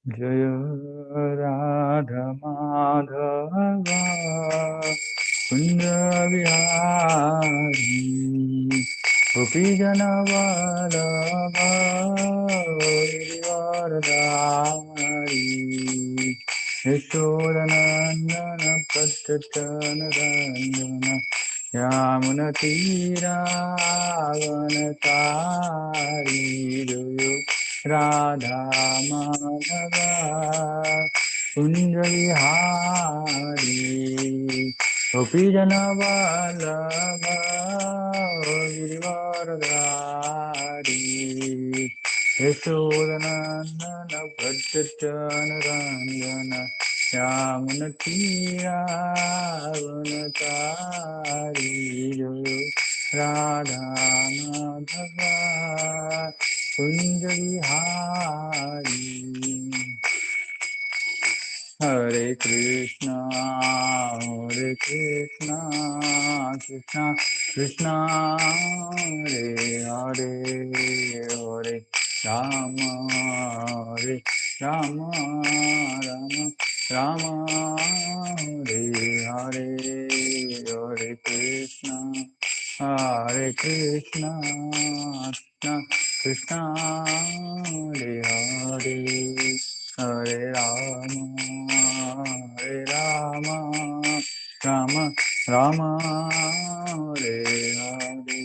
जय राधा माधव कुंज बिहारी गोपी जन वल्लभ गिरिवरधारी यशोदनंदन प्रत्यक्षन रंजन यामुनतीरावनतारी राधा माधव कुंज विहारी गोपी जन वल्लभ गिरिवरधारी यशोदनंदन प्रत्यक्षन रंजन यामुनतीरावनतारी राधा माधव कुंज विहारी हरे कृष्णा कृष्णा कृष्णा हरे हरे हरे राम हरे राम राम राम हरे हरे हरे कृष्णा कृष्णा कृष्णा हरे हरे हरे राम राम राम हरे हरे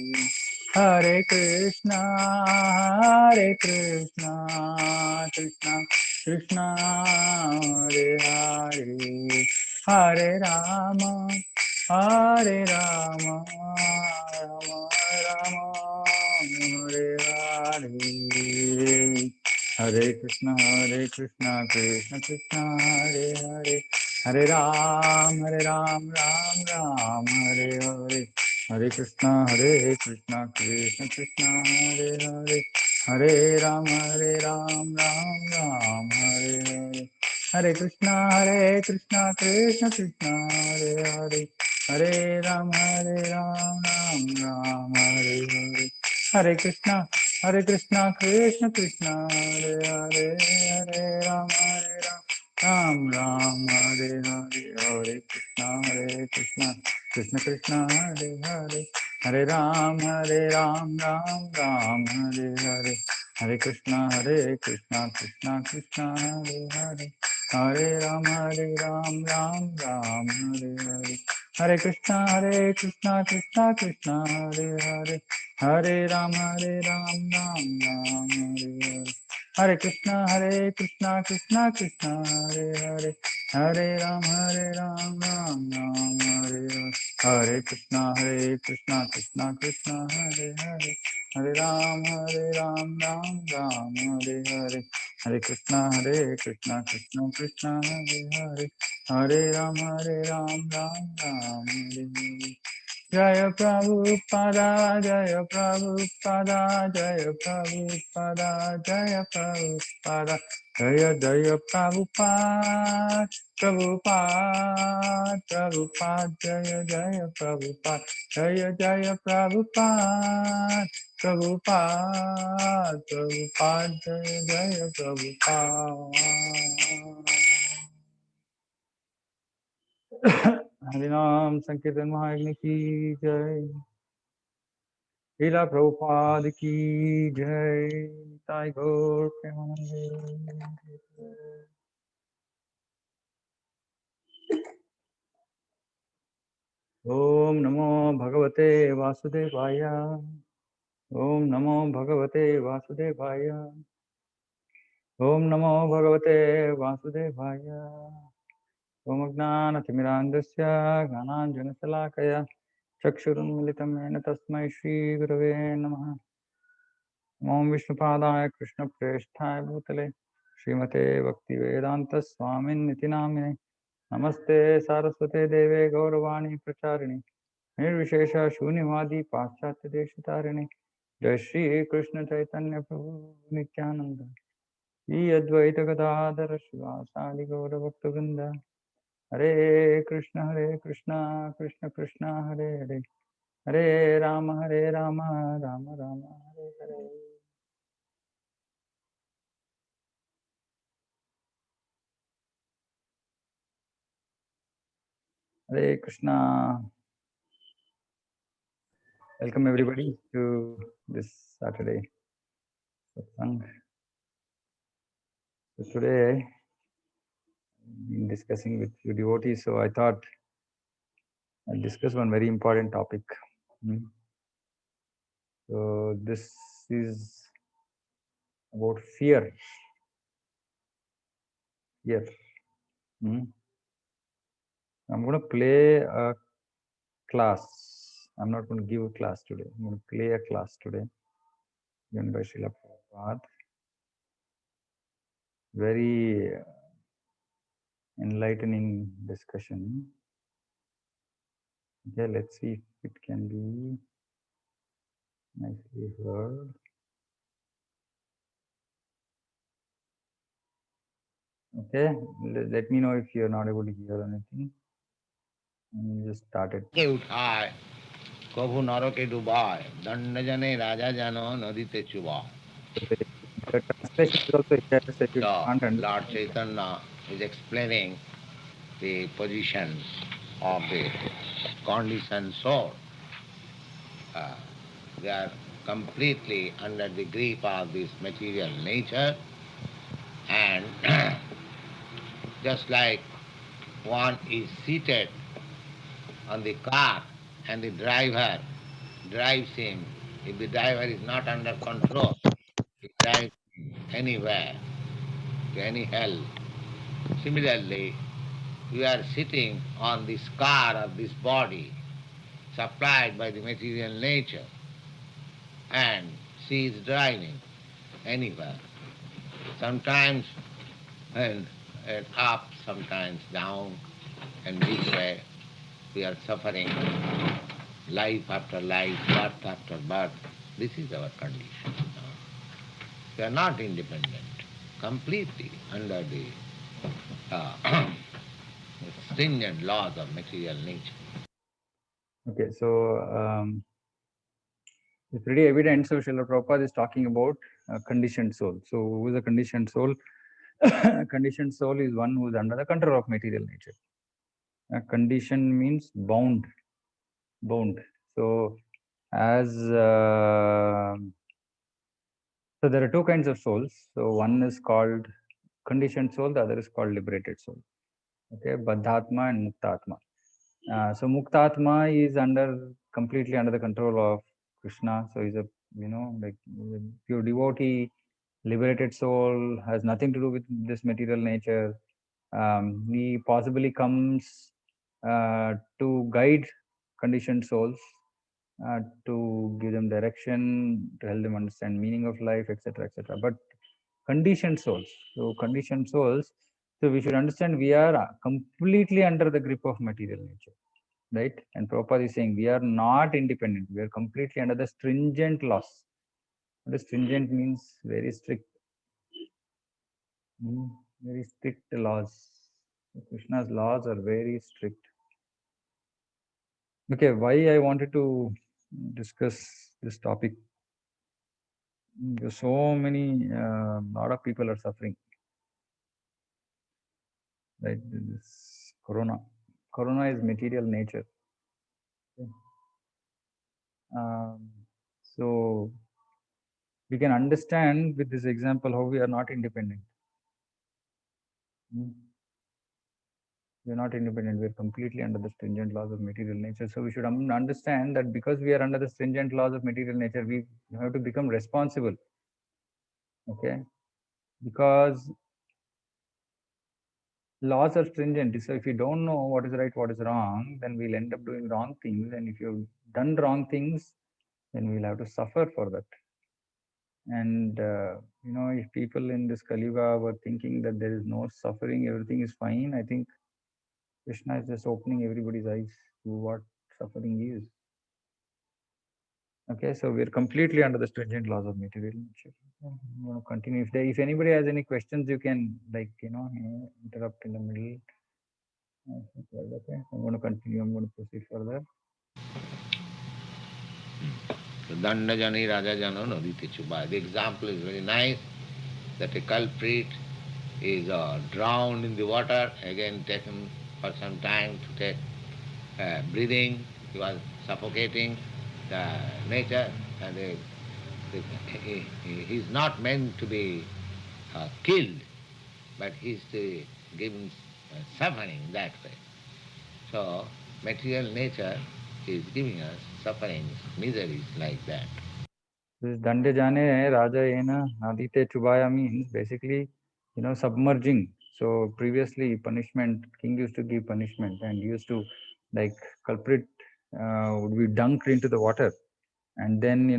हरे कृष्णा कृष्णा कृष्णा हरे हरे हरे राम राम राम हरे हरे हरे कृष्णा कृष्ण कृष्ण हरे हरे हरे राम राम हरे हरे हरे कृष्णा कृष्ण कृष्ण हरे हरे हरे राम राम राम हरे हरे हरे कृष्णा कृष्ण कृष्ण हरे हरे हरे राम राम राम हरे हरे हरे कृष्णा कृष्ण कृष्ण हरे हरे हरे राम राम राम हरे हरे हरे कृष्णा कृष्ण कृष्ण कृष्ण हरे हरे हरे राम राम राम हरे हरे हरे कृष्णा कृष्ण कृष्ण कृष्ण हरे हरे हरे राम राम राम हरे हरे हरे कृष्णा कृष्ण कृष्ण कृष्ण हरे हरे हरे राम राम राम हरे हरे हरे कृष्णा कृष्ण कृष्ण कृष्ण हरे हरे हरे राम राम राम हरे हरे हरे कृष्णा कृष्ण कृष्ण कृष्ण हरे हरे हरे राम राम राम हरे हरे हरे कृष्णा कृष्ण कृष्ण कृष्ण हरे हरे हरे राम राम राम हरे हरे जय प्रभुपादा जय प्रभुपादा जय प्रभुपादा जय प्रभुपादा जय जय प्रभुपाद प्रभुपाद प्रभुपाद जय जय प्रभुपाद जय जय प्रभुपाद प्रभुपाद प्रभुपाद जय जय प्रभुपाद हरिनाम संकीर्तन महायज्ञ की जय लीला प्रभुपाद की जय ताई गौर प्रेमानंद। ओम नमो भगवते वासुदेवाय ओम नमो भगवते वासुदेवाय ओम नमो भगवते वासुदेवाय ओम ज्ञानतिमिरान्धस्य ज्ञानाञ्जनशलाकया चक्षुरुन्मिलितं येन तस्मै श्रीगुरवे नमः। ओम विष्णुपादाय कृष्णप्रेष्ठाय भूतले श्रीमते भक्तिवेदांत स्वामिन्निति नामिने नमस्ते सारस्वते देवे गौरवाणी प्रचारिणे निर्विशेष शून्यवादी पाश्चात्य देशतारिणे जय श्री कृष्ण चैतन्य प्रभु नित्यानंद श्री अद्वैत गदाधर शिवासादि गौर भक्तवृंद हरे Krishna Krishna Krishna Hare Hare Hare Ram Ram Ram Hare Hare Hare Krishna. Welcome everybody to this Saturday satsang. So today, in discussing with few devotees, so I thought I'll discuss one very important topic. So this is about fear. Fear. I'm going to play a class. I'm not going to give a class today. I'm going to play a class today given by Srila Prabhupada. Very enlightening discussion. Okay, let's see if it can be nicely heard. Okay, let me know if you're not able to hear anything. And just start it. उठाए कभू नरके डुबाए दंड जने राजा जानो नदीते चुबाए. The translation is also here, so if you So can't Lord understand. Chaitanya is explaining the position of the conditioned soul. They are completely under the grip of this material nature, and just like one is seated on the car and the driver drives him, if the driver is not under control, he drives him anywhere, to any hell. Similarly, we are sitting on this car of this body supplied by the material nature, and she is driving anywhere. Sometimes and up, sometimes down, and this way we are suffering life after life, birth after birth. This is our condition. We are not independent, completely under the stringent laws of material nature. Okay, so it's pretty evident. So Srila Prabhupada is talking about conditioned soul. So who is a conditioned soul? Conditioned soul is one who is under the control of material nature. Condition means bound. Bound. So as so there are two kinds of souls. So one is called conditioned soul, the other is called liberated soul. Okay, Baddhatma and Muktatma. So Muktatma is completely under the control of Krishna. So he's a like pure devotee. Liberated soul has nothing to do with this material nature. He possibly comes to guide conditioned souls, to give them direction, to help them understand meaning of life, etc., etc. But conditioned souls, so we should understand we are completely under the grip of material nature, right? And Prabhupada is saying we are not independent. We are completely under the stringent laws. The stringent means very strict, very strict laws. Krishna's laws are very strict. Okay, why I wanted to discuss this topic? Because so many, lot of people are suffering, right? This corona. Corona is material nature. Okay. So we can understand with this example how we are not independent. We are not independent. We are completely under the stringent laws of material nature. So we should understand that because we are under the stringent laws of material nature, we have to become responsible. Okay, because laws are stringent. So if you don't know what is right, what is wrong, then we'll end up doing wrong things. And if you've done wrong things, then we'll have to suffer for that. And if people in this Kali Yuga were thinking that there is no suffering, everything is fine, I think Krishna is just opening everybody's eyes to what suffering is. Okay, so we're completely under the stringent laws of material nature. I'm going to continue. If anybody has any questions, you can interrupt in the middle. Okay, I'm going to continue. I'm going to proceed further. Danda Jani Raja Jano Nadite Chubai. The example is very nice that a culprit is drowned in the water, again taken for some time to take breathing, he was suffocating the nature, and he's not meant to be killed, but he's given suffering that way. So material nature is giving us sufferings, miseries like that. This Dande Jane Raja Ena Nadite Chubaya means basically, submerging. So previously punishment, king used to give punishment and used to, like, culprit would be dunked into the water, and then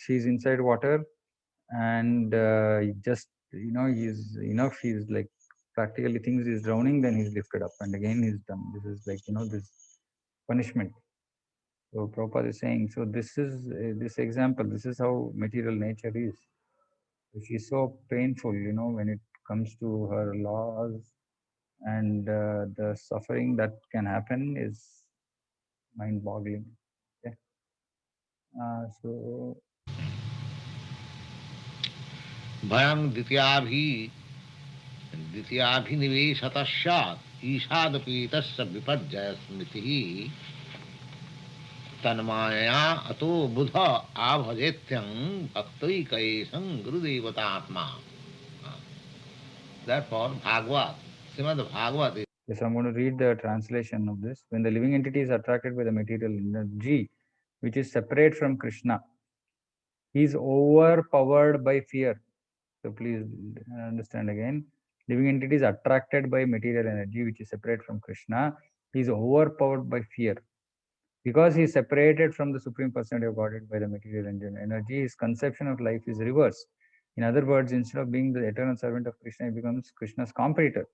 she's inside water, and just he's enough, he's like practically thinks he's drowning, then he's lifted up and again he's done. This is like this punishment. So Prabhupada is saying, so this is this example, this is how material nature is. She's so painful, when it comes to her laws, and the suffering that can happen is mind-boggling. Okay. So Bhayang द्वितीयाभिनिवेशतस्यात् ईषादपि तस्य विपर्जय स्मृतिः तन्मायया अतो बुध आभजेत्यं भक्तैकैषं गुरुदेवतात्मा. Therefore, Bhagavad, Srimad Bhagavad is yes, I'm going to read the translation of this. When the living entity is attracted by the material energy, which is separate from Krishna, he is overpowered by fear. So please understand again. Living entity is attracted by material energy, which is separate from Krishna. He is overpowered by fear. Because he is separated from the Supreme Personality of Godhead by the material energy, his conception of life is reversed. In other words, instead of being the eternal servant of Krishna, he becomes Krishna's competitor.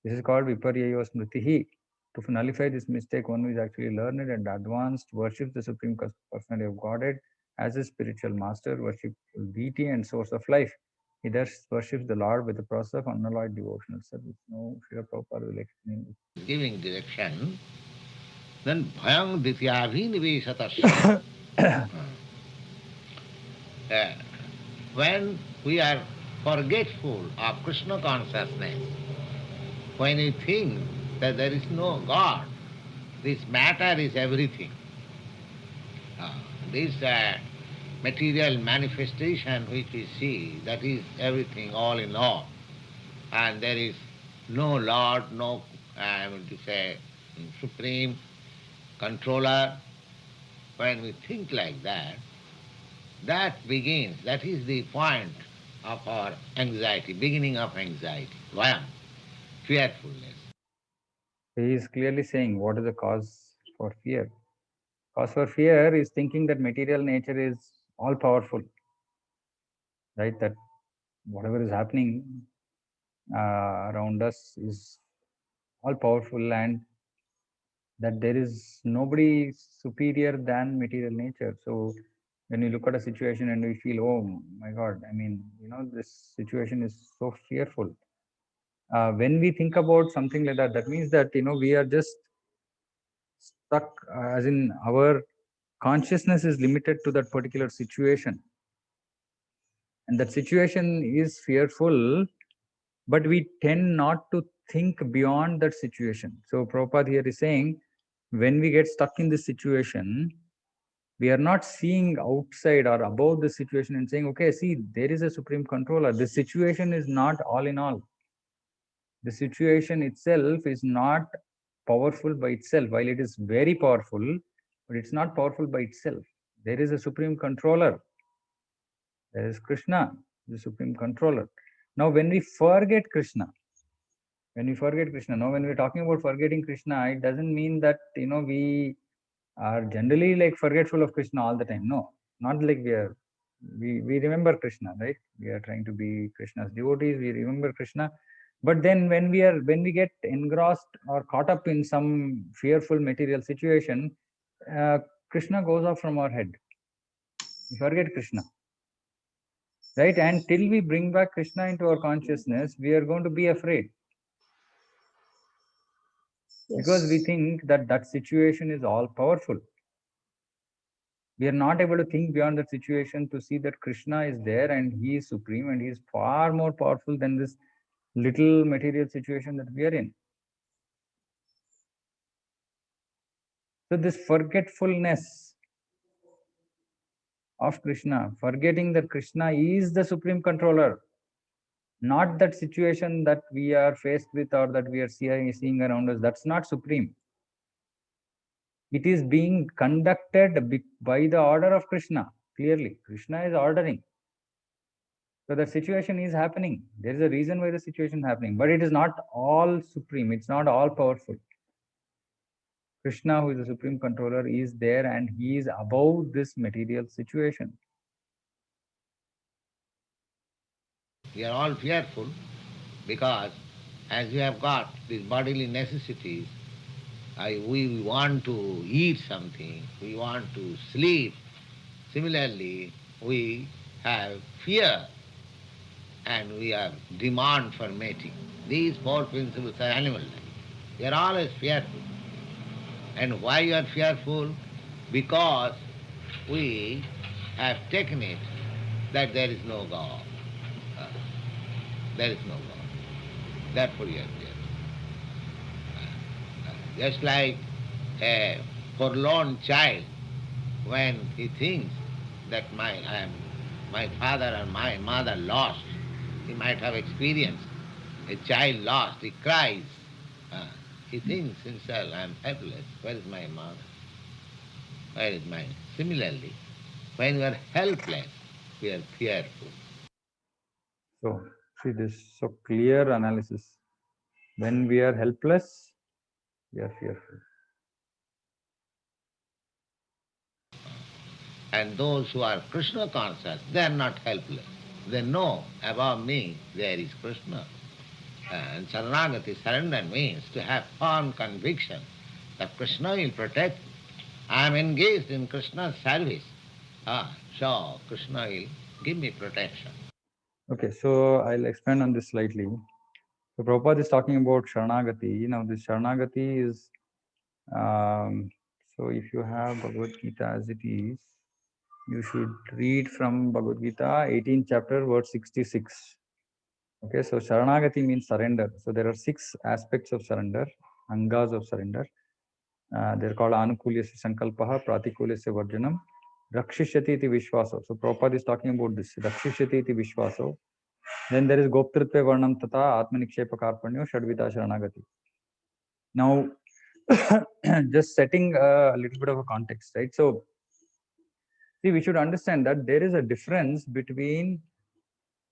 This is called Viparyayo Smritihi. To nullify this mistake, one who is actually learned and advanced worships the Supreme Personality of Godhead as a spiritual master, worshipful deity, and source of life. He thus worships the Lord with the process of unalloyed devotional service. No, Srila Prabhupada will explain this. giving direction. Then Bhayang Dityaabhinivesatasya. Uh, when we are forgetful of Krishna consciousness, when we think that there is no God, this matter is everything. Uh, this material manifestation which we see, that is everything, all in all. And there is no Lord, no, I mean to say, supreme controller. When we think like that, that begins, that is the point of our anxiety, beginning of anxiety. Vayam, fearfulness. He is clearly saying what is the cause for fear. Cause for fear is thinking that material nature is all powerful, right? That whatever is happening around us is all powerful, and that there is nobody superior than material nature. So when you look at a situation and we feel, oh my God, I mean, this situation is so fearful. When we think about something like that, that means that, we are just stuck, as in our consciousness is limited to that particular situation. And that situation is fearful, but we tend not to think beyond that situation. So Prabhupada here is saying, when we get stuck in this situation, we are not seeing outside or above the situation and saying, okay, see, there is a supreme controller. The situation is not all in all. The situation itself is not powerful by itself. While it is very powerful, but it's not powerful by itself. There is a supreme controller. There is Krishna, the supreme controller. Now, when we forget Krishna, now when we're talking about forgetting Krishna, it doesn't mean that, we are generally like forgetful of Krishna all the time. No, not like we remember Krishna, right? We are trying to be Krishna's devotees. We remember Krishna, but then when we get engrossed or caught up in some fearful material situation, uh, Krishna goes off from our head. We forget Krishna, right? And till we bring back Krishna into our consciousness, we are going to be afraid. Yes. Because we think that that situation is all powerful. We are not able to think beyond that situation to see that Krishna is there and he is supreme and he is far more powerful than this little material situation that we are in. So this forgetfulness of Krishna, forgetting that Krishna is the supreme controller, not that situation that we are faced with or that we are seeing around us, that's not supreme. It is being conducted by the order of Krishna. Clearly, Krishna is ordering. So the situation is happening. There is a reason why the situation is happening, but it is not all supreme. It's not all powerful. Krishna, who is the supreme controller, is there and he is above this material situation. We are all fearful because as we have got these bodily necessities, we want to eat something, we want to sleep. Similarly, we have fear and we have demand for mating. These four principles are animal life. We are always fearful. And why you are fearful? Because we have taken it that there is no God. Uh, there is no God. Therefore you are fearful. Just like a forlorn child, when he thinks that my father and my mother lost, he might have experienced a child lost, he cries. Uh, he thinks himself, I am helpless. Where is my mother? Where is mine? Similarly, when we are helpless, we are fearful. So see this so clear analysis. When we are helpless, we are fearful. And those who are Krishna conscious, they are not helpless. They know above me there is Krishna. And Saranagati, surrender means to have firm conviction that Krishna will protect me. I am engaged in Krishna's service. So Krishna will give me protection. Okay, so I'll expand on this slightly. So Prabhupada is talking about Sharanagati. Now this Sharanagati is, so if you have Bhagavad Gita as it is, you should read from Bhagavad Gita 18th chapter verse 66. Okay, so Sharanagati means surrender. So there are 6 aspects of surrender, angas of surrender. They're called Anukulyasya Sankalpaha, Pratikulyasya Varjanam, Rakshishyati iti Vishwaso. So Prabhupada is talking about this, Rakshishyati iti Vishwaso. Then there is Goptritve Varnam Tata, Atmanikshepa Karpanyo, Shadvita Sharanagati. Now, just setting a little bit of a context, right? So, see, we should understand that there is a difference between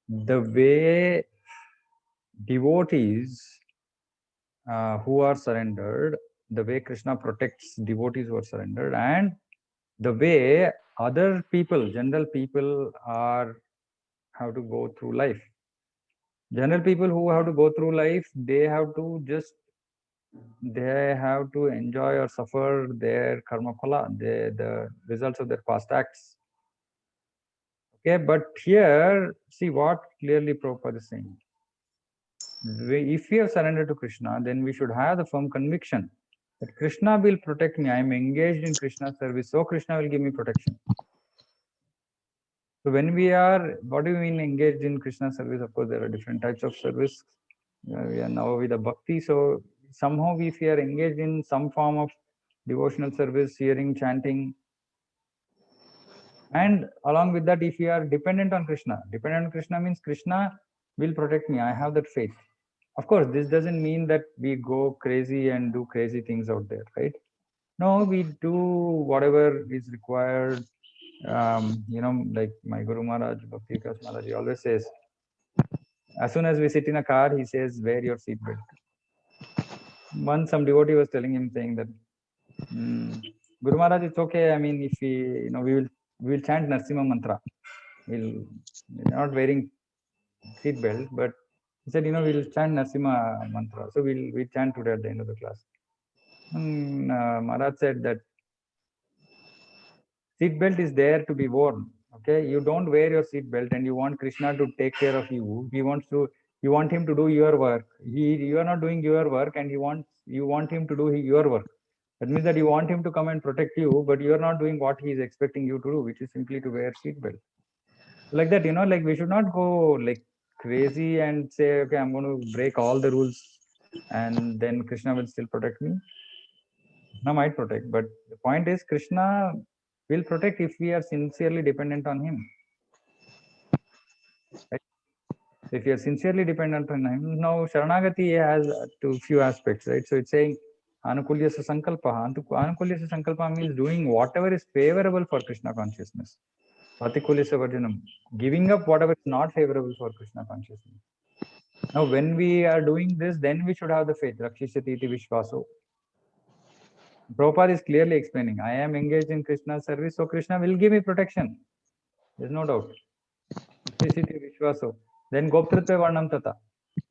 the way devotees who are surrendered, the way Krishna protects devotees who are surrendered, and the way other people, general people, are have to go through life. General people who have to go through life, they have to enjoy or suffer their karma phala, the results of their past acts. Okay, but here, see what clearly Prabhupada is saying. If we have surrendered to Krishna, then we should have the firm conviction that Krishna will protect me. I am engaged in Krishna's service, so Krishna will give me protection. So when we are, what do you mean engaged in Krishna's service? Of course, there are different types of service. We are now with the bhakti, so somehow if we are engaged in some form of devotional service, hearing, chanting, and along with that, if we are dependent on Krishna means Krishna will protect me. I have that faith. Of course, this doesn't mean that we go crazy and do crazy things out there, right? No, we do whatever is required. Like my Guru Maharaj, Bhakti Vikas Maharaj, he always says, as soon as we sit in a car, he says, wear your seatbelt. Once some devotee was telling him, saying that, Guru Maharaj, it's okay. I mean, if we will chant Narsimha mantra. We're not wearing seatbelt, but he said, we'll chant Narsimha mantra. So we'll chant today at the end of the class. Maharaj said that seat belt is there to be worn. Okay, you don't wear your seat belt and you want Krishna to take care of you. You want him to do your work. You are not doing your work, and you want him to do your work. That means that you want him to come and protect you, but you are not doing what he is expecting you to do, which is simply to wear seat belt. Like that, like we should not go like crazy and say, okay, I'm going to break all the rules, and then Krishna will still protect me. Krishna might protect, but the point is Krishna will protect if we are sincerely dependent on him. Right? If you are sincerely dependent on him, now Sharanagati has two few aspects, right? So it's saying Anukulyasa Sankalpa. Anukulyasa Sankalpa means doing whatever is favorable for Krishna consciousness. Pratikulyasa Varjanam, giving up whatever is not favorable for Krishna consciousness. Now, when we are doing this, then we should have the faith. Rakshishati iti Vishwaso. Prabhupada is clearly explaining, I am engaged in Krishna's service, so Krishna will give me protection. There's no doubt. Rakshishati Vishwaso. Then Goptritva Varnam Tata.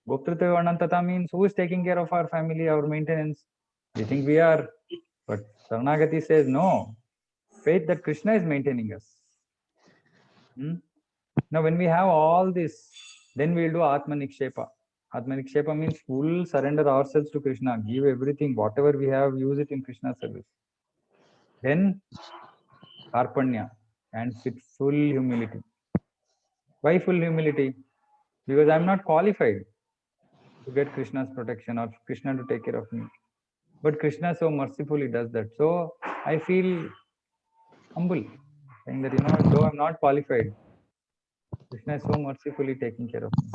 Goptritva Varnam Tata means who is taking care of our family, our maintenance? We think we are. But Saranagati says, no. Faith that Krishna is maintaining us. Now, when we have all this, then we'll do Atma Nikshepa. Atma Nikshepa means full surrender ourselves to Krishna, give everything, whatever we have, use it in Krishna's service. Then Karpanya, and with full humility. Why full humility? Because I'm not qualified to get Krishna's protection or Krishna to take care of me. But Krishna so mercifully does that. So I feel humble, saying that, though I'm not qualified, Krishna is so mercifully taking care of me.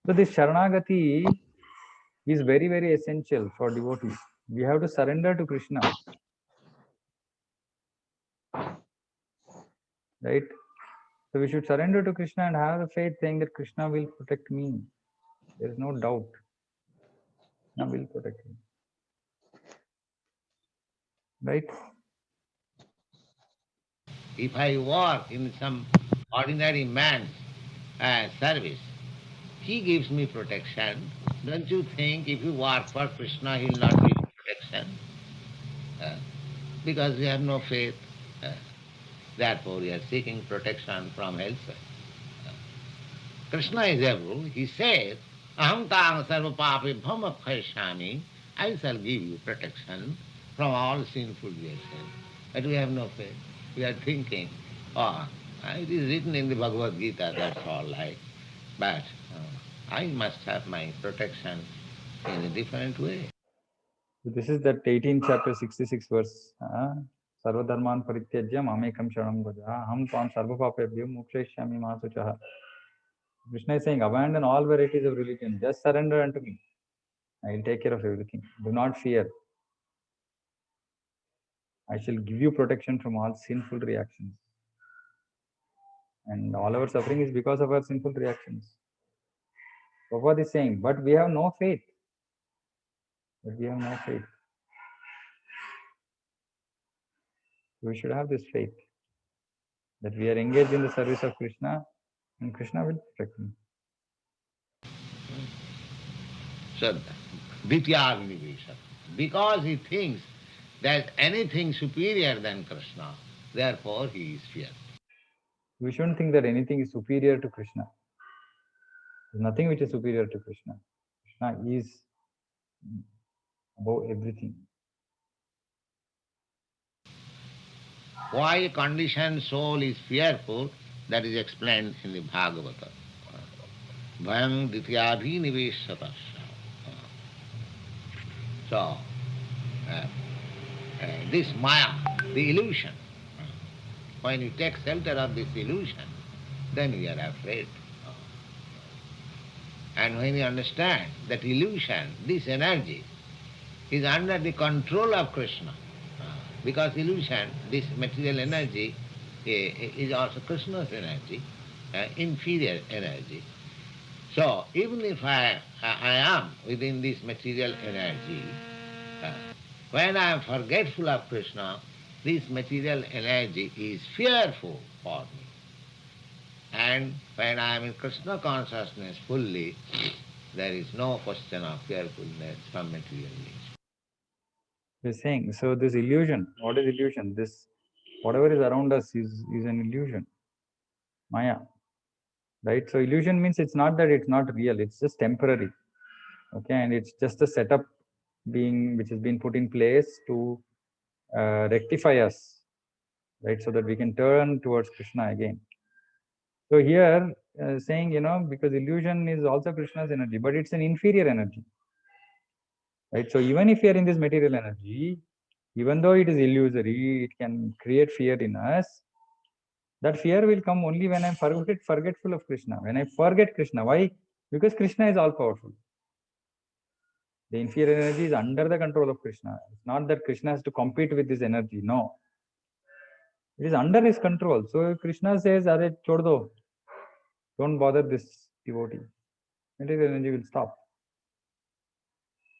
So this Sharanagati is very, very essential for devotees. We have to surrender to Krishna. Right? So we should surrender to Krishna and have the faith saying that Krishna will protect me. There is no doubt. Krishna will protect me. Right? If I work in some ordinary man's service, he gives me protection. Don't you think if you work for Krishna, he'll not give you protection? Because we have no faith. Uh, Therefore, we are seeking protection from elsewhere. Krishna is able, he says, Aham tang sarva papi bhama khayashami, I shall give you protection from all sinful reactions. But we have no faith. We are thinking, oh, it is written in the Bhagavad Gita, that's all right. But I must have my protection in a different way. So this is that 18th chapter 66 verse. Sarva dharman parityajya mamekam sharanam vraja aham tvam sarva papebhyo mokshayishyami ma suchaha. Krishna is saying, abandon all varieties of religion. Just surrender unto me. I will take care of everything. Do not fear. I shall give you protection from all sinful reactions. And all our suffering is because of our sinful reactions. Prabhupada is saying, but we have no faith. But we have no faith. We should have this faith that we are engaged in the service of Krishna and Krishna will protect me. So, Vityagnivisha. Because he thinks that anything superior than Krishna, therefore he is feared. We shouldn't think that anything is superior to Krishna. There's nothing which is superior to Krishna. Krishna is above everything. Why a conditioned soul is fearful, that is explained in the Bhagavata. Bhayam dityabhiniveshatasya. So, this maya, the illusion, when you take shelter of this illusion, then you are afraid. And when you understand that illusion, this energy, is under the control of Krishna, because illusion, this material energy, is also Krishna's energy, inferior energy. So even if I am within this material energy, when I am forgetful of Krishna, this material energy is fearful for me. And when I am in Krishna consciousness fully, there is no question of fearfulness from material nature. We're saying, so this illusion, what is illusion? This, whatever is around us is an illusion. Maya. Right? So illusion means it's not that it's not real, it's just temporary. Okay, and it's just a setup which has been put in place to rectify us, right? So that we can turn towards Krishna again. So here saying, because illusion is also Krishna's energy, but it's an inferior energy. right? So even if we are in this material energy, even though it is illusory, it can create fear in us. That fear will come only when I'm forgetful of Krishna. When I forget Krishna, why? Because Krishna is all powerful. The inferior energy is under the control of Krishna. It's not that Krishna has to compete with this energy. No, it is under his control. So if Krishna says, "Are chhod do, don't bother this devotee," material energy will stop.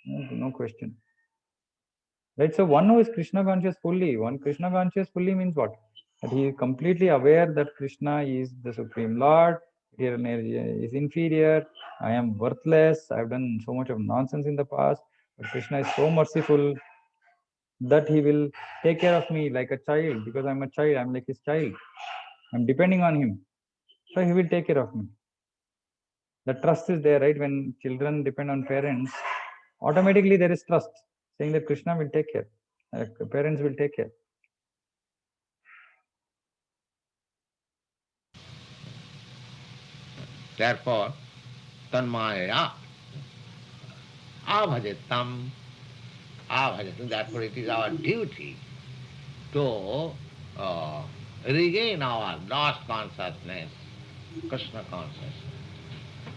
No question. Right? So one who is Krishna conscious fully, one Krishna conscious fully means what? That he is completely aware that Krishna is the Supreme Lord, here energy is inferior, I am worthless, I've done so much of nonsense in the past, but Krishna is so merciful that he will take care of me like a child, because I'm a child, I'm like his child. I'm depending on him. So he will take care of me. The trust is there, right? When children depend on parents, automatically there is trust, saying that Krishna will take care. Parents will take care. Therefore, tanmaya abhajatam, abhajatam. Therefore, it is our duty to regain our lost consciousness, Krishna consciousness.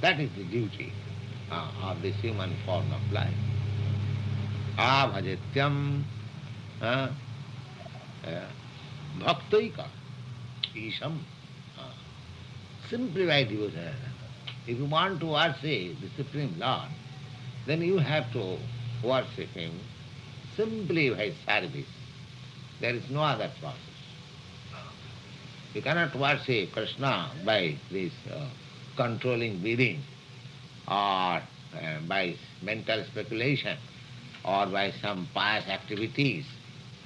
That is the duty of this human form of life. Abhajatyam bhaktaika isham. Uh, Simply by devotion. If you want to worship the Supreme Lord, then you have to worship Him simply by service. There is no other process. You cannot worship Krishna by this controlling breathing or by mental speculation or by some pious activities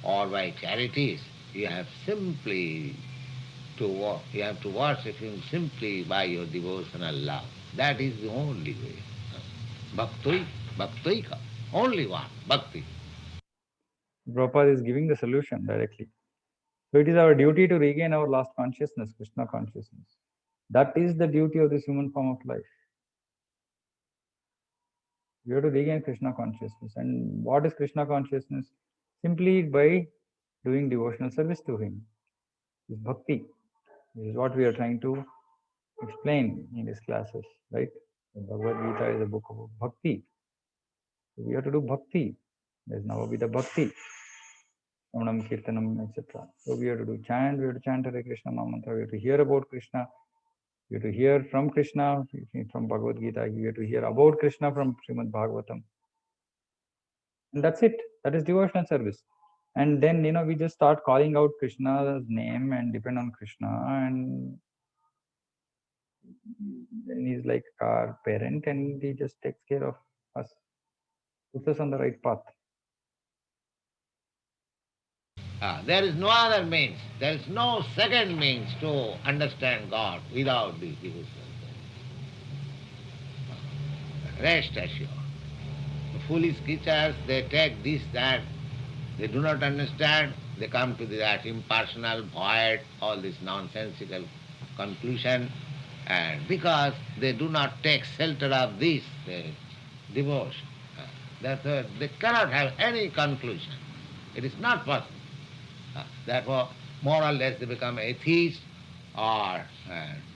or by charities. You have simply you have to worship Him simply by your devotional love. That is the only way. Bhakti, bhaktika, only one, bhakti. Prabhupada is giving the solution directly. So it is our duty to regain our lost consciousness, Krishna consciousness. That is the duty of this human form of life. We have to regain Krishna consciousness. And what is Krishna consciousness? Simply by doing devotional service to Him. This bhakti. This is what we are trying to explain in these classes, right? The Bhagavad Gita is a book of bhakti. So we have to do bhakti. There's Navavida bhakti, Ramanam, Kirtanam, etc. So we have to do chant, we have to chant Hare Krishna Mahamantra, we have to hear about Krishna, we have to hear from Krishna, from Bhagavad Gita, we have to hear about Krishna from Srimad Bhagavatam. And that's it. That is devotional service. And then, we just start calling out Krishna's name and depend on Krishna, and then he's like our parent and he just takes care of us, puts us on the right path. There is no other means. There is no second means to understand God without this devotion. Rest assured. The foolish creatures, they take this, that, they do not understand, they come to that impersonal, void, all this nonsensical conclusion, and because they do not take shelter of this devotion, therefore they cannot have any conclusion. It is not possible. Therefore, more or less they become atheists, or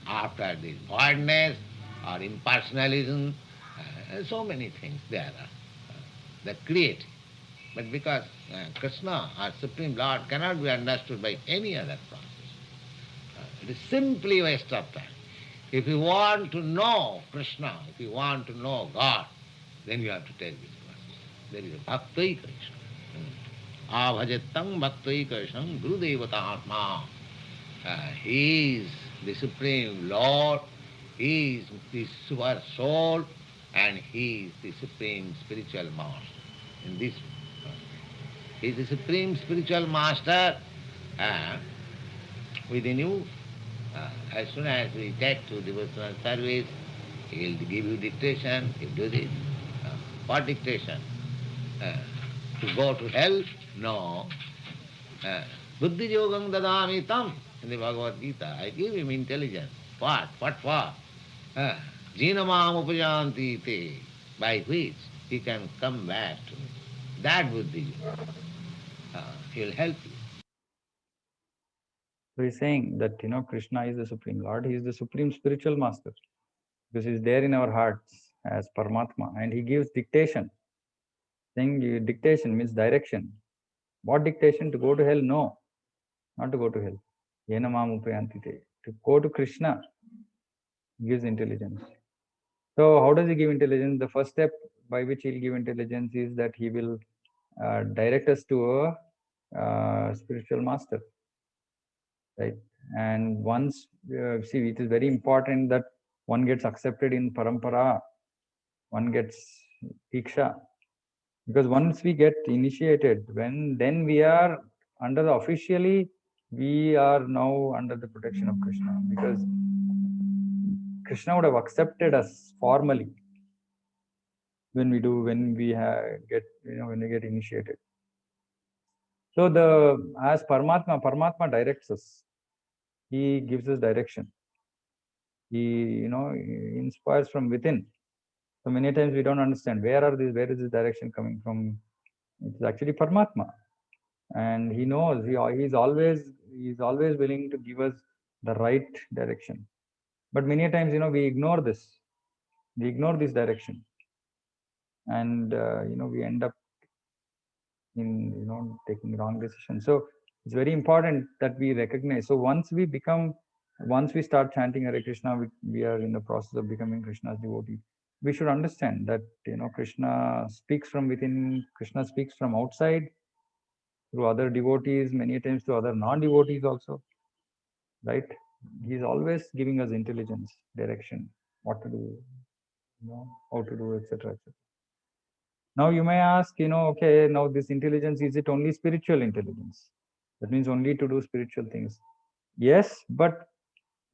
after this voidness, or impersonalism, so many things there are that create. But because Krishna, our Supreme Lord, cannot be understood by any other process. It is simply waste of time. If you want to know Krishna, if you want to know God, then you have to take this process. There is a bhakti Krishna. Abhajatam bhakti Krishna Gurudevata Atma. He is the Supreme Lord, He is the Super Soul, and He is the Supreme Spiritual Master. In this, He is the Supreme Spiritual Master within you. As soon as we take to devotional service, He will give you dictation, He will do this. What dictation? To go to hell? No. Buddhi yogam dadami tam. In the Bhagavad Gita, I give him intelligence. What? What for? Jinamam upajanti te. By which? he can come back to me. That buddhi, he'll help you. So he's saying that Krishna is the Supreme Lord. He is the Supreme Spiritual Master because he's there in our hearts as Paramatma, and he gives dictation. Saying dictation means direction. What dictation? To go to hell? No, not to go to hell. Yena mam upayanti te. To go to Krishna gives intelligence. So how does he give intelligence? The first step by which he'll give intelligence is that he will direct us to a spiritual master, right? And once, see, it is very important that one gets accepted in parampara, one gets diksha, because once we get initiated, then we are under the officially, we are now under the protection of Krishna, because Krishna would have accepted us formally when we get when we get initiated. So as Paramatma directs us. He gives us direction. He inspires from within. So many times we don't understand where is this direction coming from. It's actually Paramatma, and he knows. He's always willing to give us the right direction. But many times we ignore this. We ignore this direction, and we end up in taking wrong decisions. So it's very important that we recognize. So once we start chanting Hare Krishna, we are in the process of becoming Krishna's devotee. We should understand that Krishna speaks from within, Krishna speaks from outside through other devotees, many times to other non-devotees also, right? He's always giving us intelligence, direction, what to do, how to do, etc., etc. Now you may ask, okay, now this intelligence, is it only spiritual intelligence? That means only to do spiritual things. Yes, but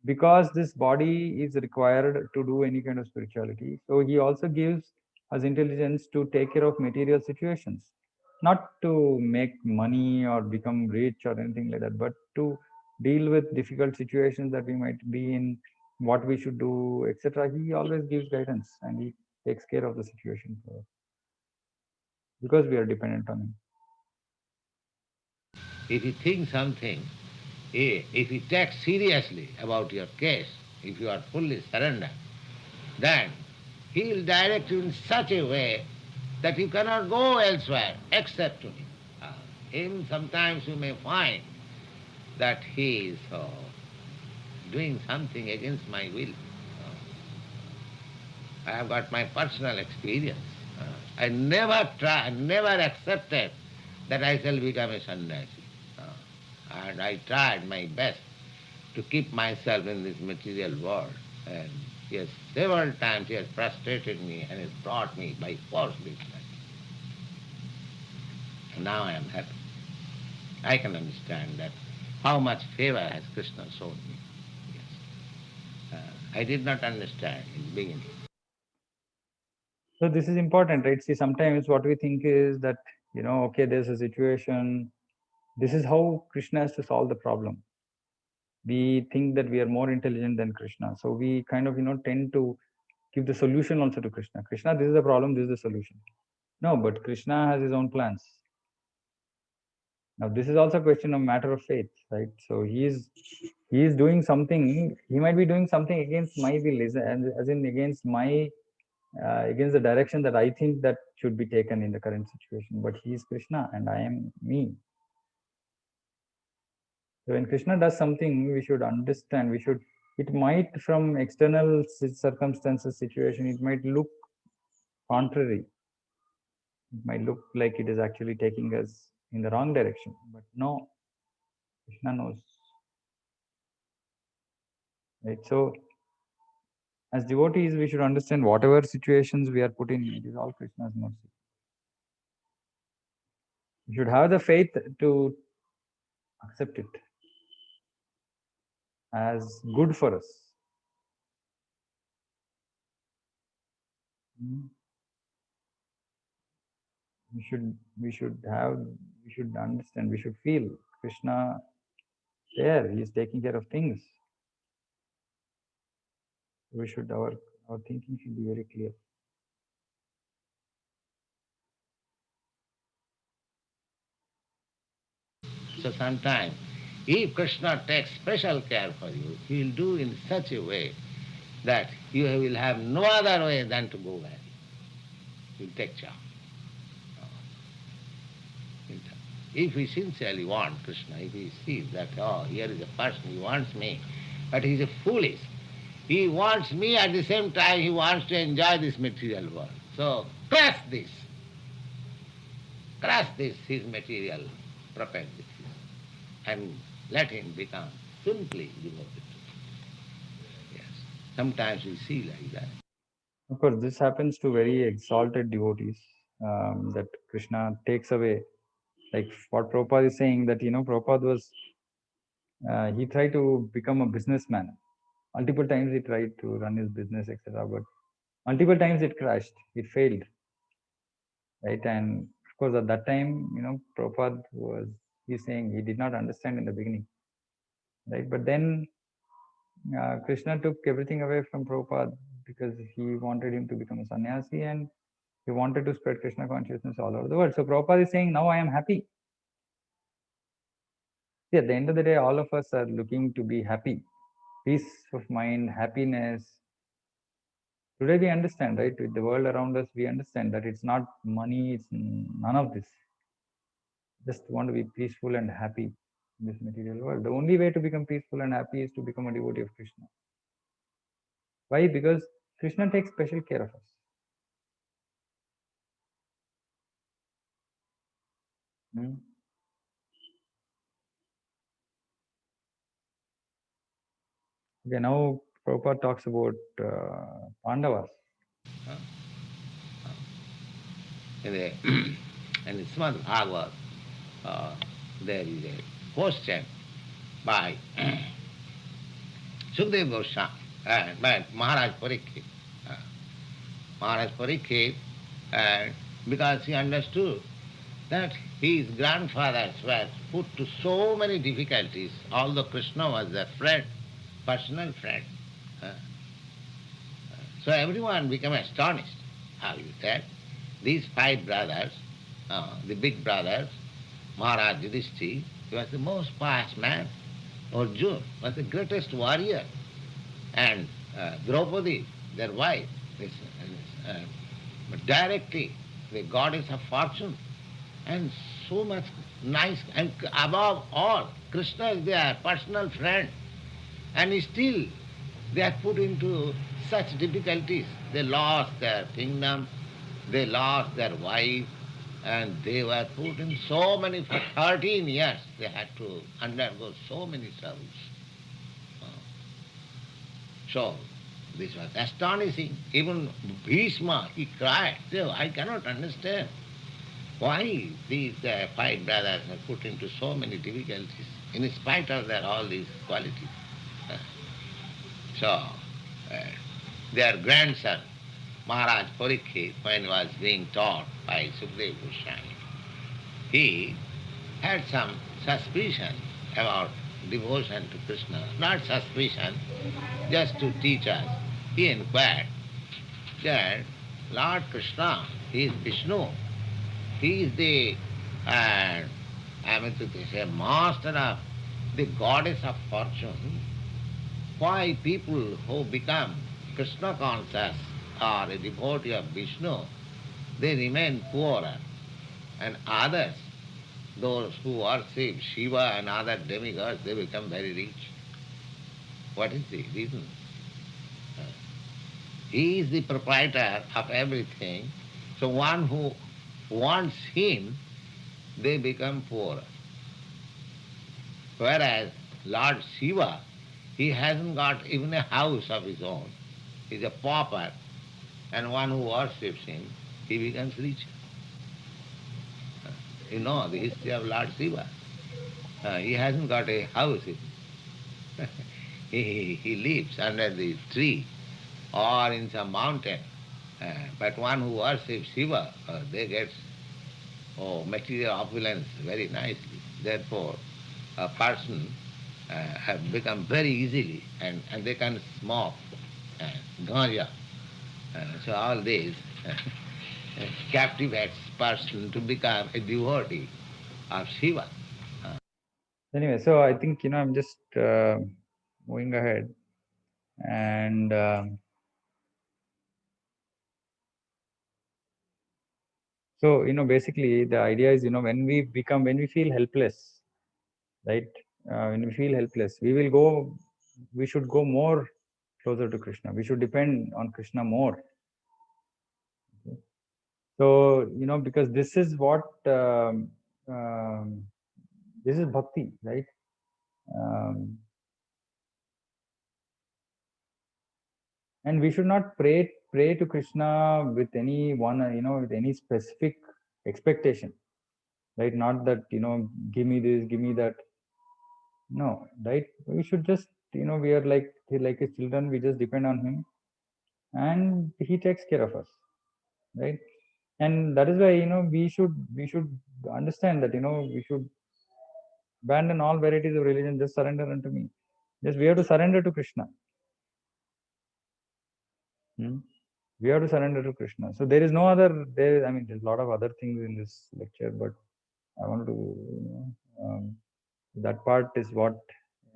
because this body is required to do any kind of spirituality, so he also gives us intelligence to take care of material situations, not to make money or become rich or anything like that, but to deal with difficult situations that we might be in, what we should do, etc. He always gives guidance and he takes care of the situation for us because we are dependent on him. If you think something, if you take seriously about your case, if you are fully surrendered, then he will direct you in such a way that you cannot go elsewhere except to him. Him sometimes you may find that he is doing something against my will. I have got my personal experience. I never accepted that I shall become a sannyasi. And I tried my best to keep myself in this material world. And yes, several times he has frustrated me and has brought me by force this way. And now I am happy. I can understand that how much favor has Krishna shown me. Yes. I did not understand in the beginning. So this is important, right? See, sometimes what we think is that, okay, there's a situation. This is how Krishna has to solve the problem. We think that we are more intelligent than Krishna. So we kind of, tend to give the solution also to Krishna. Krishna, this is the problem, this is the solution. No, but Krishna has his own plans. Now, this is also a question of matter of faith, right? So he is doing something. He might be doing something against my will, as in against my against the direction that I think that should be taken in the current situation. But he is Krishna and I am me. So when Krishna does something, we should understand. It might, from external circumstances, situation, it might look contrary. It might look like it is actually taking us in the wrong direction. But no, Krishna knows. Right? So as devotees, we should understand whatever situations we are put in, it is all Krishna's mercy. We should have the faith to accept it as good for us. We should understand, we should feel Krishna there. He is taking care of things. Our thinking should be very clear. after some time, if Krishna takes special care for you, he will do in such a way that you will have no other way than to go back. He will take charge. If we sincerely want Krishna, if he sees that, oh, here is a person, he wants me, but he is a foolish. He wants me, at the same time he wants to enjoy this material world. So crush this his material propensities, and let him become simply devoted to it. Yes. Sometimes we see like that. Of course, this happens to very exalted devotees, that Krishna takes away. Like what Prabhupada is saying, that Prabhupada was he tried to become a businessman. Multiple times he tried to run his business, etc. But multiple times it crashed. It failed, right? And of course, at that time, Prabhupada was he's saying he did not understand in the beginning, right? But then Krishna took everything away from Prabhupada because he wanted him to become a sannyasi and he wanted to spread Krishna consciousness all over the world. So Prabhupada is saying, now I am happy. See, at the end of the day, all of us are looking to be happy. Peace of mind, happiness. Today we understand, right? With the world around us, we understand that it's not money, it's none of this. Just want to be peaceful and happy in this material world. The only way to become peaceful and happy is to become a devotee of Krishna. Why? Because Krishna takes special care of us. Hmm? Okay, now Prabhupada talks about Pandavas. Huh? In the in the Srimad Bhagavad, there is a question by Sukadeva Goswami and by Maharaj Parikshit. Uh, Maharaj Parikshit, because he understood that his grandfathers were put to so many difficulties, although Krishna was their friend, personal friend. Uh, so everyone became astonished. How you said, these five brothers, the big brothers, Maharaj Yudhishthira, he was the most pious man. Arjuna was the greatest warrior. And Draupadi, their wife, uh, directly the goddess of fortune. And so much nice. And above all, Krishna is their personal friend. And still they are put into such difficulties. They lost their kingdom, they lost their wife, and they were put in so many, for 13 years, they had to undergo so many troubles. Uh, So, this was astonishing. Even Bhishma, he cried, "Oh, I cannot understand why these five brothers are put into so many difficulties in spite of their all these qualities." Uh, So, their grandson, Maharaj Parikshit, when he was being taught by Sukadeva Goswami, he had some suspicion about devotion to Krishna. Not suspicion, just to teach us. He inquired that Lord Krishna, he is Vishnu. He is the, I mean to say, master of the goddess of fortune. Why people who become Krishna conscious or a devotee of Vishnu, they remain poorer, and others, those who worship Shiva and other demigods, they become very rich. What is the reason? Uh, He is the proprietor of everything. So one who wants him, they become poor. Whereas Lord Shiva, he hasn't got even a house of his own. He's a pauper. And one who worships him, he becomes rich. You know the history of Lord Shiva. He hasn't got a house. He lives under the tree or in some mountain. But one who worships Shiva, they get material opulence very nicely. Therefore, a person have become very easily, and they can smoke ganja. So all this captivates person to become a devotee of Shiva. Anyway, so I think, I'm just moving ahead, and so, basically the idea is, when we feel helpless, right? When we feel helpless, we should go more closer to Krishna. We should depend on Krishna more. Okay? So, because this is what, this is bhakti, right? And we should not pray to Krishna with any one, with any specific expectation, right? Not that, give me this, give me that. No, right? We should just, we are like his children. We just depend on him, and he takes care of us, right? And that is why, we should understand that, we should abandon all varieties of religion, just surrender unto me. Just we have to surrender to Krishna. We have to surrender to Krishna. So there is no other. There's a lot of other things in this lecture, but I wanted to, that part is what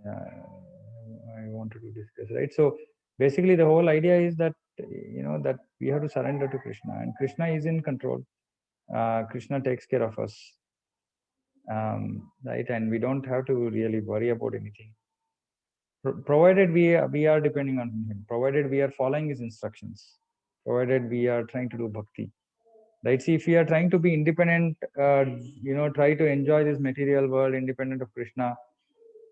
I wanted to discuss, right? So basically, the whole idea is that, that we have to surrender to Krishna, and Krishna is in control. Krishna takes care of us, right? And we don't have to really worry about anything, provided we are depending on him, provided we are following his instructions, provided we are trying to do bhakti, right? See, if we are trying to be independent, try to enjoy this material world independent of Krishna,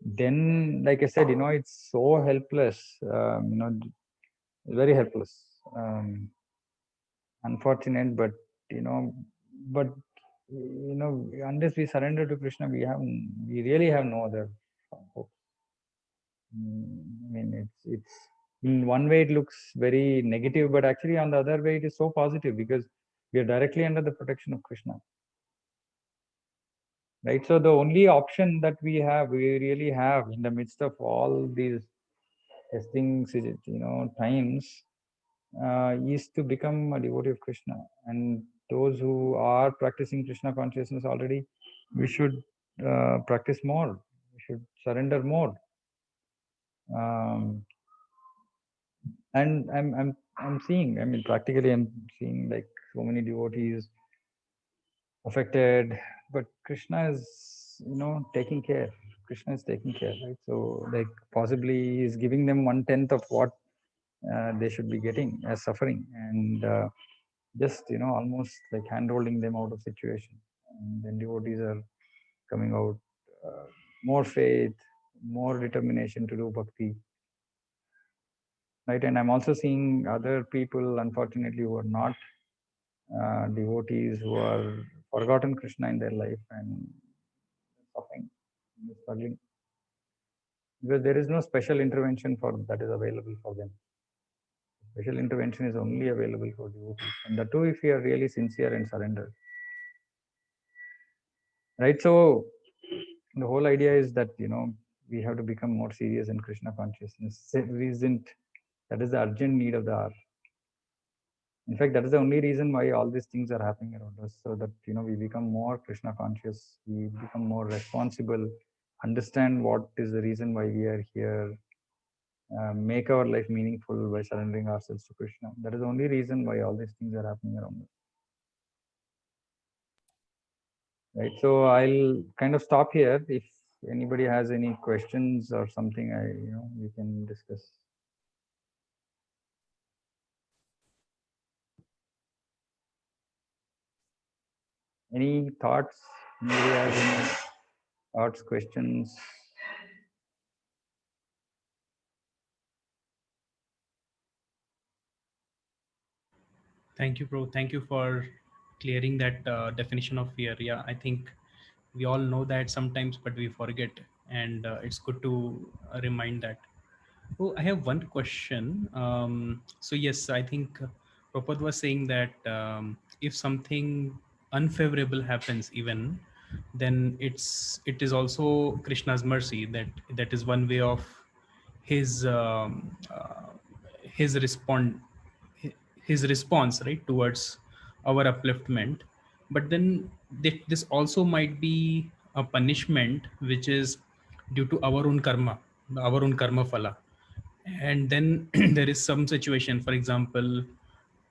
then, like I said, it's so helpless, very helpless, unfortunate, but but unless we surrender to Krishna, we really have no other hope. It's in one way it looks very negative, but actually on the other way it is so positive, because we are directly under the protection of Krishna, right? So the only option that we really have in the midst of all these testing, times, is to become a devotee of Krishna. And those who are practicing Krishna consciousness already, we should practice more. We should surrender more. And I'm seeing, practically I'm seeing like so many devotees affected, but Krishna is, taking care. Krishna is taking care, right? So like possibly he's giving them 1/10 of what they should be getting as suffering, and just almost like hand holding them out of situation. And then devotees are coming out, more faith, more determination to do bhakti, right? And I'm also seeing other people, unfortunately, who are not devotees, who are forgotten Krishna in their life and suffering, struggling, because there is no special intervention for that is available for them. Special intervention is only available for devotees, and the two if we are really sincere and surrendered, right? So the whole idea is that we have to become more serious in Krishna consciousness. That is the urgent need of the hour. In fact, that is the only reason why all these things are happening around us, so that we become more Krishna conscious, we become more responsible, understand what is the reason why we are here, make our life meaningful by surrendering ourselves to Krishna. That is the only reason why all these things are happening around us. Right. So I'll kind of stop here. If anybody has any questions or something, we can discuss. Any thoughts? Anybody has any thoughts, questions? Thank you, bro. Thank you for clearing that definition of fear. Yeah, I think we all know that sometimes, but we forget, and it's good to remind that. Oh, I have one question. So yes, I think Prabhupada was saying that if something unfavorable happens, even then it is also Krishna's mercy. That is one way of his his respond his response, right, towards our upliftment. But then this also might be a punishment, which is due to our own karma, our own karma phala. And then there is some situation, for example,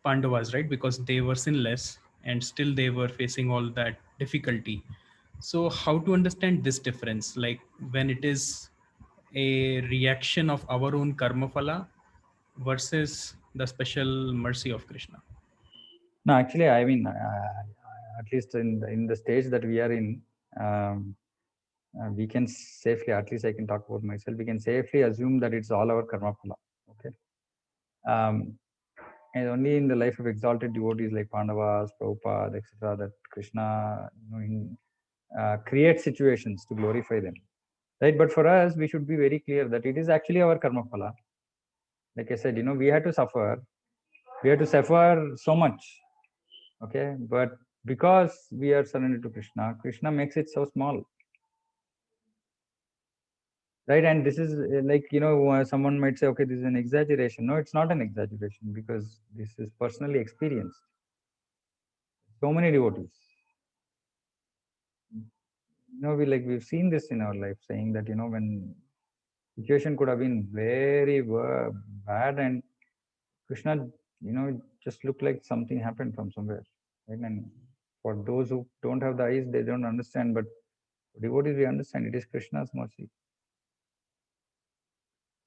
Pandavas, right? Because they were sinless and still they were facing all that difficulty. So how to understand this difference, like when it is a reaction of our own karma phala versus the special mercy of Krishna? No, actually, I mean, at least in the stage that we are in, we can safely, at least I can talk about myself, we can safely assume that it's all our karma phala. Okay. And only in the life of exalted devotees like Pandavas, Prabhupada, etc., that Krishna, creates situations to glorify them, right? But for us, we should be very clear that it is actually our karma phala. Like I said, we had to suffer so much, okay? But because we are surrendered to Krishna, Krishna makes it so small, right? And this is like, someone might say, okay, this is an exaggeration. No, it's not an exaggeration, because this is personally experienced. So many devotees, we've seen this in our life, saying that, when situation could have been very bad, and Krishna, just looked like something happened from somewhere, right? And for those who don't have the eyes, they don't understand, but devotees, we understand it is Krishna's mercy.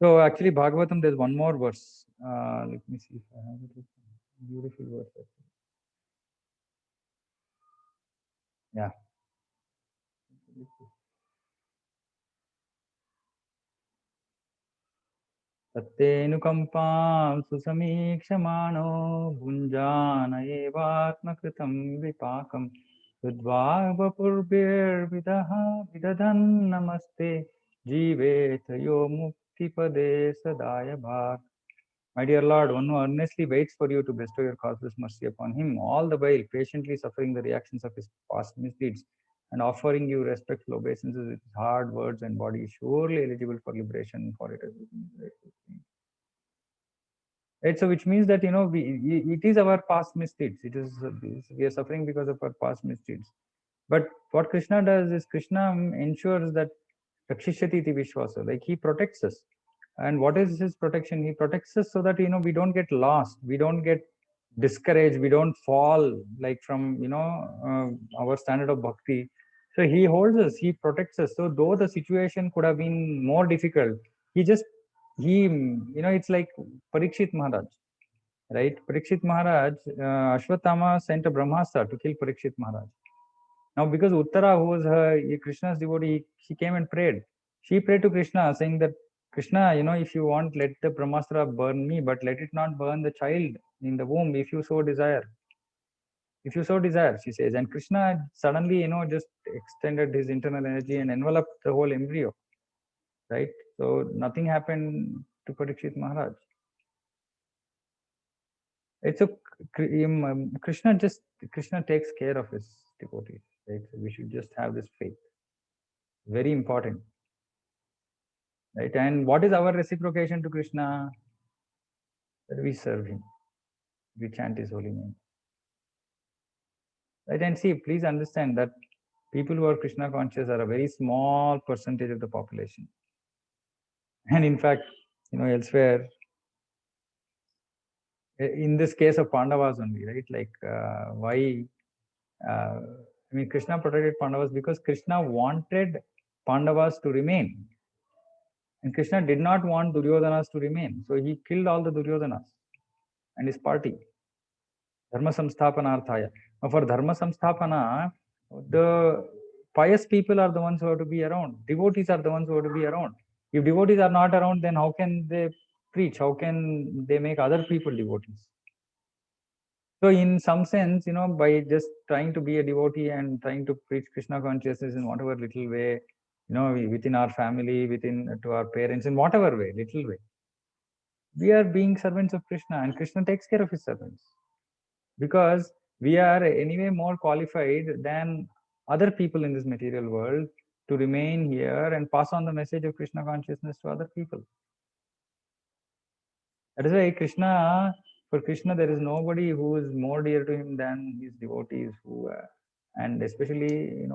So actually, Bhagavatam, there's one more verse. Let me see if I have it. Beautiful verse. Actually. Yeah. तत्तेऽनुकम्पां सुसमीक्षमाणो भुञ्जान एवात्मकृतं विपाकं हृद्वाग्वपुर्भिर्विदः विदधन् नमस्ते जीवेत यो मुक्तिपदे सदाय भाक्. My dear Lord, one who earnestly waits for you to bestow your causeless mercy upon him, all the while patiently suffering the reactions of his past misdeeds and offering you respectful obeisances with his hard words and body, is surely eligible for liberation, for it has been. Right, so which means that it is our past misdeeds. It is we are suffering because of our past misdeeds. But what Krishna does is Krishna ensures that Rakshishyati iti Vishwasa, like he protects us. And what is his protection? He protects us so that we don't get lost, we don't get discouraged, we don't fall like from our standard of bhakti. So he holds us, he protects us. So though the situation could have been more difficult, he it's like Parikshit Maharaj, right? Parikshit Maharaj, Ashwatthama sent a Brahmastra to kill Parikshit Maharaj. Now, because Uttara, who was Krishna's devotee, she came and prayed. She prayed to Krishna, saying that, Krishna, if you want, let the Brahmastra burn me, but let it not burn the child in the womb, if you so desire. If you so desire, she says. And Krishna suddenly, just extended his internal energy and enveloped the whole embryo, right? So nothing happened to Parikshit Maharaj. It's a Krishna takes care of his devotees, right? So we should just have this faith. Very important, right? And what is our reciprocation to Krishna? That we serve him, we chant his holy name, right? And see, please understand that people who are Krishna conscious are a very small percentage of the population. And in fact, elsewhere, in this case of Pandavas only, right? Like why? Krishna protected Pandavas because Krishna wanted Pandavas to remain. And Krishna did not want Duryodhanas to remain. So he killed all the Duryodhanas and his party. Dharma Samsthapanarthaya. Now for Dharma Samsthapana, the pious people are the ones who have to be around. Devotees are the ones who have to be around. If devotees are not around, then how can they preach? How can they make other people devotees? So in some sense, by just trying to be a devotee and trying to preach Krishna consciousness in whatever little way, within our family, to our parents, in whatever way, little way, we are being servants of Krishna, and Krishna takes care of his servants. Because we are anyway more qualified than other people in this material world to remain here and pass on the message of Krishna consciousness to other people. That is why for Krishna, there is nobody who is more dear to him than his devotees, and especially,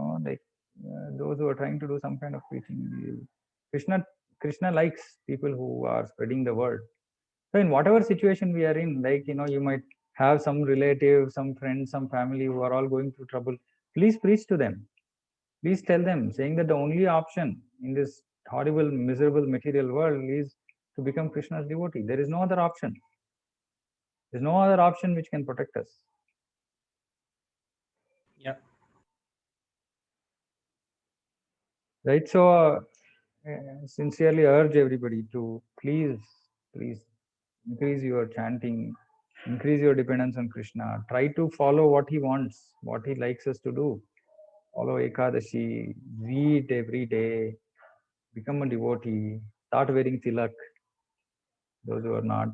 those who are trying to do some kind of preaching. Krishna likes people who are spreading the word. So in whatever situation we are in, like, you might have some relative, some friends, some family who are all going through trouble. Please preach to them. Please tell them, saying that the only option in this horrible, miserable material world is to become Krishna's devotee. There is no other option. There's no other option which can protect us. Yeah. Right? So, sincerely urge everybody to please increase your chanting, increase your dependence on Krishna. Try to follow what he wants, what he likes us to do. Follow Ekadashi, read every day, become a devotee, start wearing tilak, those who are not.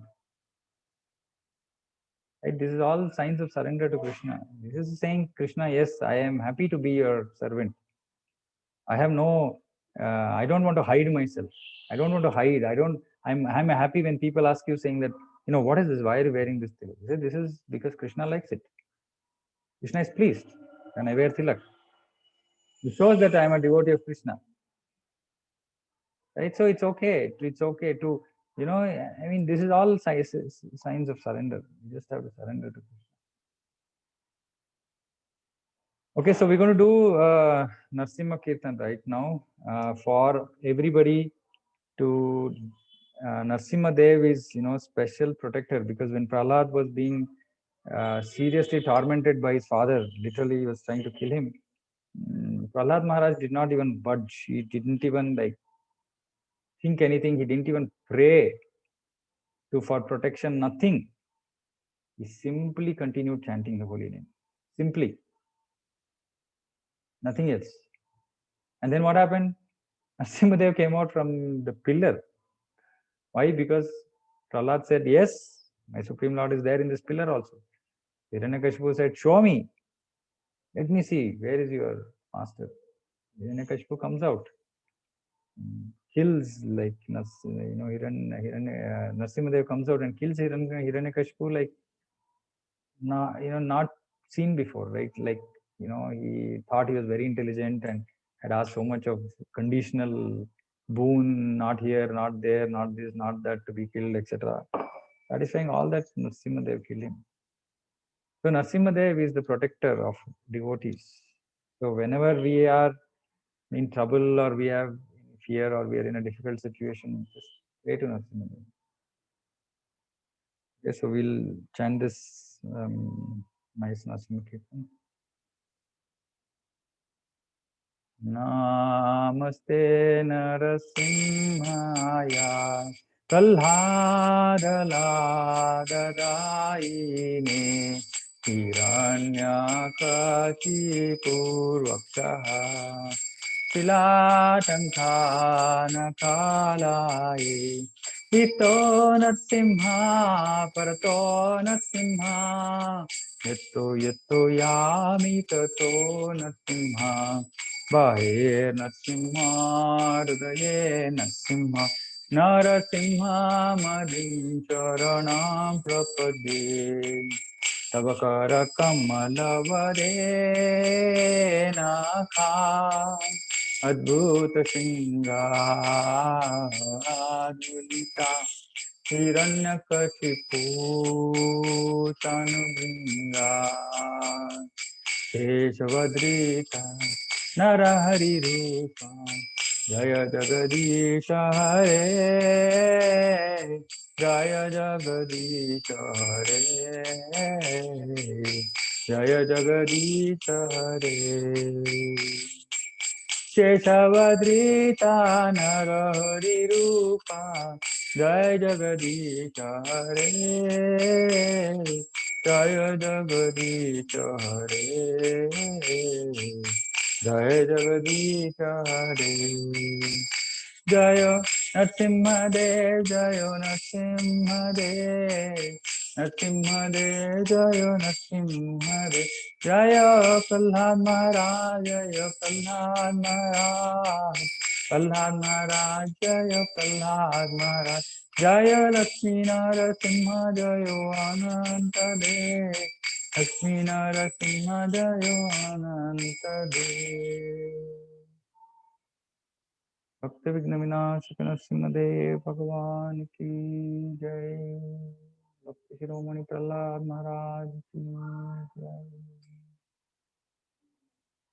Right? This is all signs of surrender to Krishna. This is saying, Krishna, yes, I am happy to be your servant. I have no, I don't want to hide myself. I don't want to hide. I'm happy when people ask you saying that, what is this? Why are you wearing this tilak? Say, this is because Krishna likes it. Krishna is pleased when I wear tilak. It shows that I am a devotee of Krishna. Right? So it's okay. It's okay to, this is all signs of surrender. You just have to surrender to Krishna. Okay, so we're going to do Narsimha Kirtan right now for everybody to Narsimha Dev is, special protector, because when Prahlad was being seriously tormented by his father, literally he was trying to kill him, Prahlad Maharaj did not even budge. He didn't even think anything. He didn't even pray for protection, nothing. He simply continued chanting the holy name. Simply. Nothing else. And then what happened? Narsimhadev came out from the pillar. Why? Because Prahlad said, yes, my Supreme Lord is there in this pillar also. Hiranyakashipu said, show me. Let me see. Where is your master? Hiranyakashipu comes out. Kills Narsimhadev comes out and kills Hiranyakashipu not seen before, right? He thought he was very intelligent and had asked so much of conditional boon, not here, not there, not this, not that, to be killed, etc. Satisfying all that, Narsimhadev killed him. So Narsimhadev is the protector of devotees. So whenever we are in trouble or we have fear or we are in a difficult situation, just pray to Narsimhadev. Okay, so we'll chant this nice Narsimha Kirtan. Namaste Narasimhaya Prahladaladadaine Hiranyakashipurvaktaha Shilatankanakalaye Ito Narasimha Parato Narasimha Yato Yami Tato Narasimha Bahe Narasimha Hridaye Narasimha Narasimha Madhin Charanam Prapadye Tavakara Kamalavare Nakha Adbhuta Singha Adulita Hiranyakashipu Tanubringa Keshavadrita Narahari Rupa Jaya Jagadisha Hare Jaya Jagadisha Hare Jaya Jagadisha Hare Keshavadrita Narahari Rupa Jaya Jagadisha Hare Jaya Jagadisha Hare Jaya Jagadisha Hare Jaya Narasimhadev Jaya Narasimhadev Narasimhadev Jaya Narasimhadev Jaya Prahlad Maharaj Jaya Prahlad Maharaj Prahlad Maharaj Jaya Prahlad Maharaj Jaya Lakshmi Narasimha Jaya Ananta Dev Lakshmi Narasimha Jaya Ananta Dev. भक्ति विघ्न विनाशक नरसिंहदेव भगवान की जय। भक्ति शिरोमणि प्रहलाद महाराज की जय।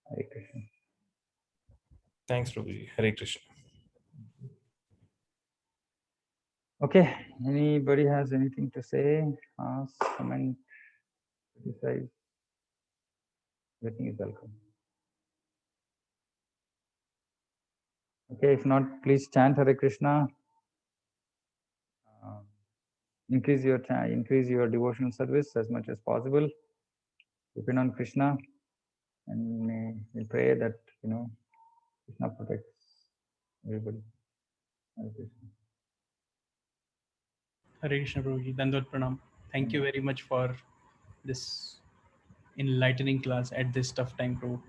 हरे Krishna. Thanks, Prabhuji. Hare Krishna. Okay, anybody has anything to say, ask, comment, criticize? Everything is welcome. Okay, if not, please chant Hare Krishna. Increase your devotional service as much as possible. Depend on Krishna, and we pray that Krishna protects everybody. Hare Krishna. Hare Krishna, Prabhuji. Dandot Pranam. Thank you very much for this enlightening class at this tough time, Prabhu.